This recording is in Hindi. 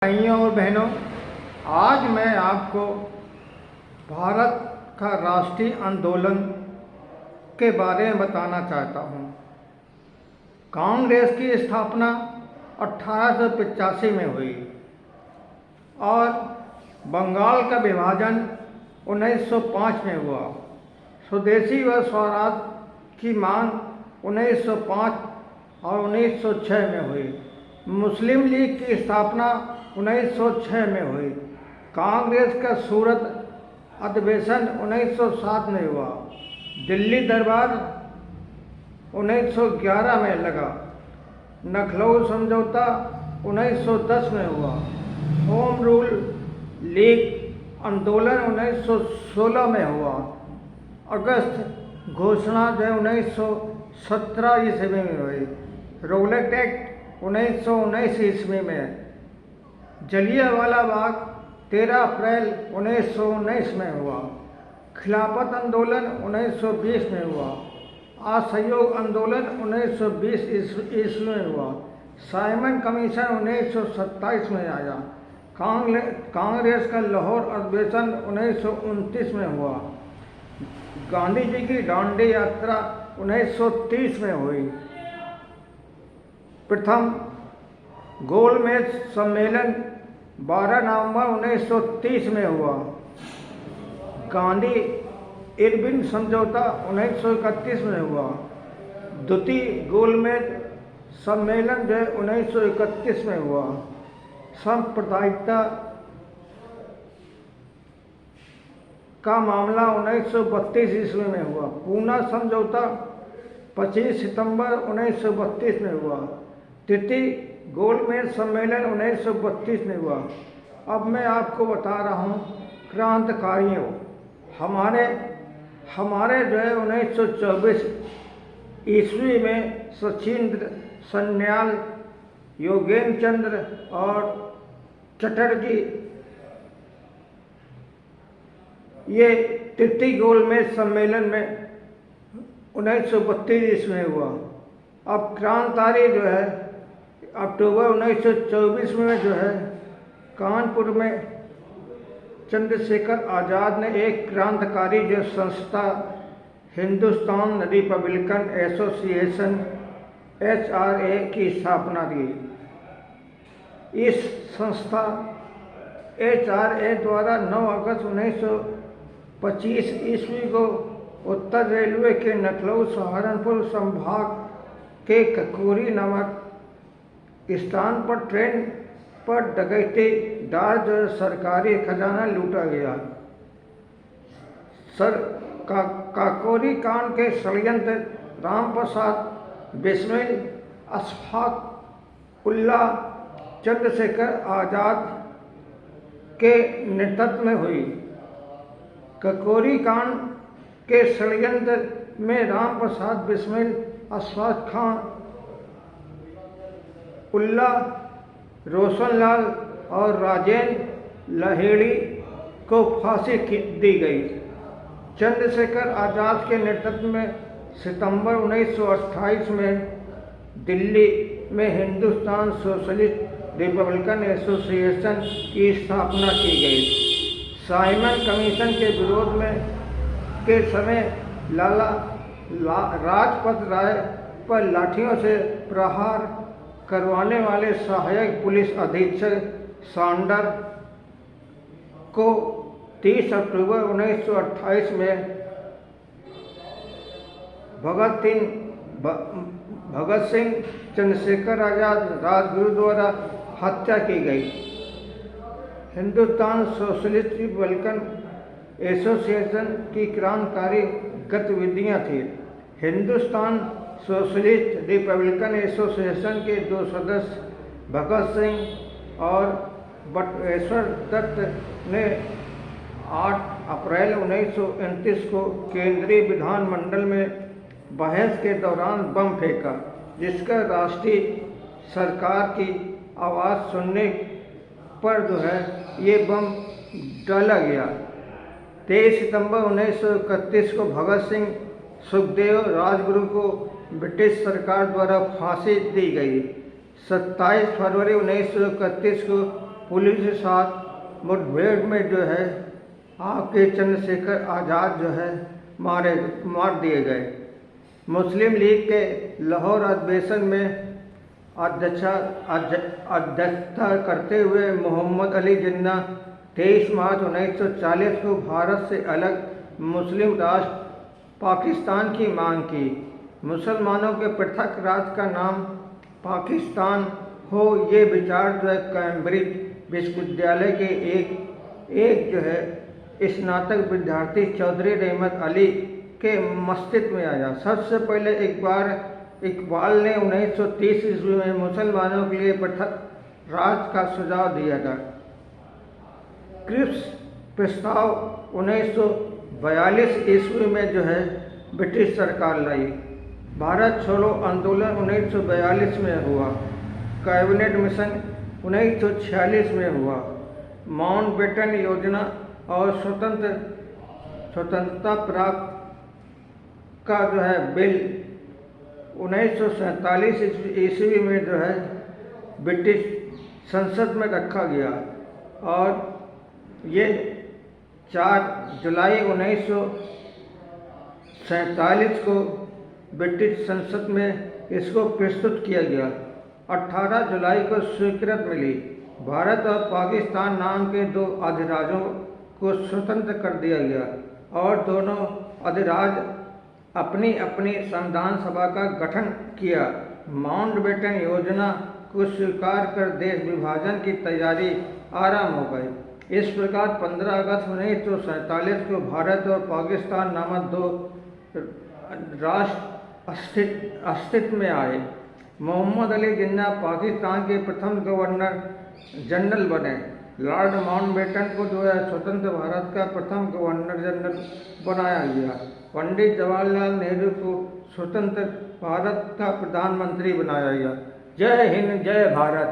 भाइयों और बहनों, आज मैं आपको भारत का राष्ट्रीय आंदोलन के बारे में बताना चाहता हूँ। कांग्रेस की स्थापना 1885 में हुई और बंगाल का विभाजन 1905 में हुआ। स्वदेशी व स्वराज की मांग 1905 और 1906 में हुई। मुस्लिम लीग की स्थापना 1906 में हुई। कांग्रेस का सूरत अधिवेशन 1907 में हुआ। दिल्ली दरबार 1911 में लगा। लखनऊ समझौता 1910 में हुआ। होम रूल लीग आंदोलन 1916 में हुआ। अगस्त घोषणा जो 1917 ईस्वी में हुई। रौलट एक्ट 1919 ईस्वी में। जलियांवाला बाग 13 अप्रैल 1919 में हुआ। खिलाफत आंदोलन 1920 में हुआ। असहयोग आंदोलन 1920 ईस्वी में हुआ। साइमन कमीशन 1927 में आया। कांग्रेस का लाहौर अधिवेशन 1929 में हुआ। गांधी जी की दांडी यात्रा 1930 में हुई। प्रथम गोलमेज सम्मेलन 12 नवंबर 1930 में हुआ। गांधी इरविन समझौता 1931 में हुआ। द्वितीय गोलमेज सम्मेलन जो 1931 में हुआ। सांप्रदायिकता का मामला 1932 ईस्वी में हुआ। पूना समझौता 25 सितंबर 1932 में हुआ। तृतीय गोलमेज सम्मेलन 1932 में हुआ। अब मैं आपको बता रहा हूँ क्रांतिकारियों। हमारे जो है 1924 ईस्वी में सचिंद्र, सन्याल, योगेंद्र चंद्र और चटर्जी ये तृतीय गोलमेज सम्मेलन में 1932 ईस्वी में हुआ। अब क्रांतिकारी जो है अक्टूबर 1924 में जो है कानपुर में चंद्रशेखर आज़ाद ने एक क्रांतिकारी जो संस्था हिंदुस्तान रिपब्लिकन एसोसिएशन HRA की स्थापना की। इस संस्था HRA द्वारा 9 अगस्त 1925 ईस्वी को उत्तर रेलवे के लखनऊ सहारनपुर संभाग के ककोरी नामक स्थान पर ट्रेन पर डकैती डाल जो सरकारी खजाना लूटा गया। काकोरी कांड के षड्यंत्र राम प्रसाद बिस्मिल, अशफाक उल्लाह, चंद्रशेखर आज़ाद के नेतृत्व में हुई। काकोरी कांड के षड्यंत्र में राम प्रसाद बिस्मिल, अशफाक खान उल्लाह, रोशनलाल और राजेंद्र लाहिड़ी को फांसी दी गई। चंद्रशेखर आज़ाद के नेतृत्व में सितंबर 1928 में दिल्ली में हिंदुस्तान सोशलिस्ट रिपब्लिकन एसोसिएशन की स्थापना की गई। साइमन कमीशन के विरोध में के समय लाला लाजपत राय पर लाठियों से प्रहार करवाने वाले सहायक पुलिस अधीक्षक सांडर को 30 अक्टूबर 1928 में भगत सिंह चंद्रशेखर आज़ाद राजगुरु द्वारा हत्या की गई। हिंदुस्तान सोशलिस्ट रिपब्लिकन एसोसिएशन की क्रांतिकारी गतिविधियां थी। हिंदुस्तान सोशलिस्ट रिपब्लिकन एसोसिएशन के 2 सदस्य भगत सिंह और बटुकेश्वर दत्त ने 8 अप्रैल 1929 को केंद्रीय विधानमंडल में बहस के दौरान बम फेंका, जिसका राष्ट्रीय सरकार की आवाज़ सुनने पर जो है ये बम डाला गया। 23 सितंबर 1931 को भगत सिंह, सुखदेव, राजगुरु को ब्रिटिश सरकार द्वारा फांसी दी गई। 27 फरवरी 1931 को पुलिस के साथ मुठभेड़ में जो है आपके चंद्रशेखर आज़ाद जो है मार दिए गए। मुस्लिम लीग के लाहौर अधिवेशन में अध्यक्षता करते हुए मोहम्मद अली जिन्ना 23 मार्च 1940 को भारत से अलग मुस्लिम राष्ट्र पाकिस्तान की मांग की। मुसलमानों के पृथक राज्य का नाम पाकिस्तान हो, ये विचार जो है कैम्ब्रिज विश्वविद्यालय के एक जो है स्नातक विद्यार्थी चौधरी रहमत अली के मस्तिष्क में आया। सबसे पहले एक बार इकबाल ने 1930 ईस्वी में मुसलमानों के लिए पृथक राज्य का सुझाव दिया था। क्रिप्स प्रस्ताव 1942 ईस्वी में जो है ब्रिटिश सरकार लाई। भारत छोड़ो आंदोलन 1942 में हुआ। कैबिनेट मिशन 1946 में हुआ। माउंटबेटन योजना और स्वतंत्रता प्राप्त का जो है बिल 1947 ईस्वी में जो है ब्रिटिश संसद में रखा गया और ये 4 जुलाई 1947 को ब्रिटिश संसद में इसको प्रस्तुत किया गया। 18 जुलाई को स्वीकृति मिली। भारत और पाकिस्तान नाम के 2 अधिराज्यों को स्वतंत्र कर दिया गया और दोनों अधिराज्य अपनी अपनी संविधान सभा का गठन किया। माउंटबेटन योजना को स्वीकार कर देश विभाजन की तैयारी आरंभ हो गई। इस प्रकार 15 अगस्त 1947 को भारत और पाकिस्तान नामक 2 राष्ट्र अस्तित्व में आए। मोहम्मद अली जिन्ना पाकिस्तान के प्रथम गवर्नर जनरल बने। लॉर्ड माउंटबेटन को जो है स्वतंत्र भारत का प्रथम गवर्नर जनरल बनाया गया। पंडित जवाहरलाल नेहरू को स्वतंत्र भारत का प्रधानमंत्री बनाया गया। जय हिंद, जय भारत।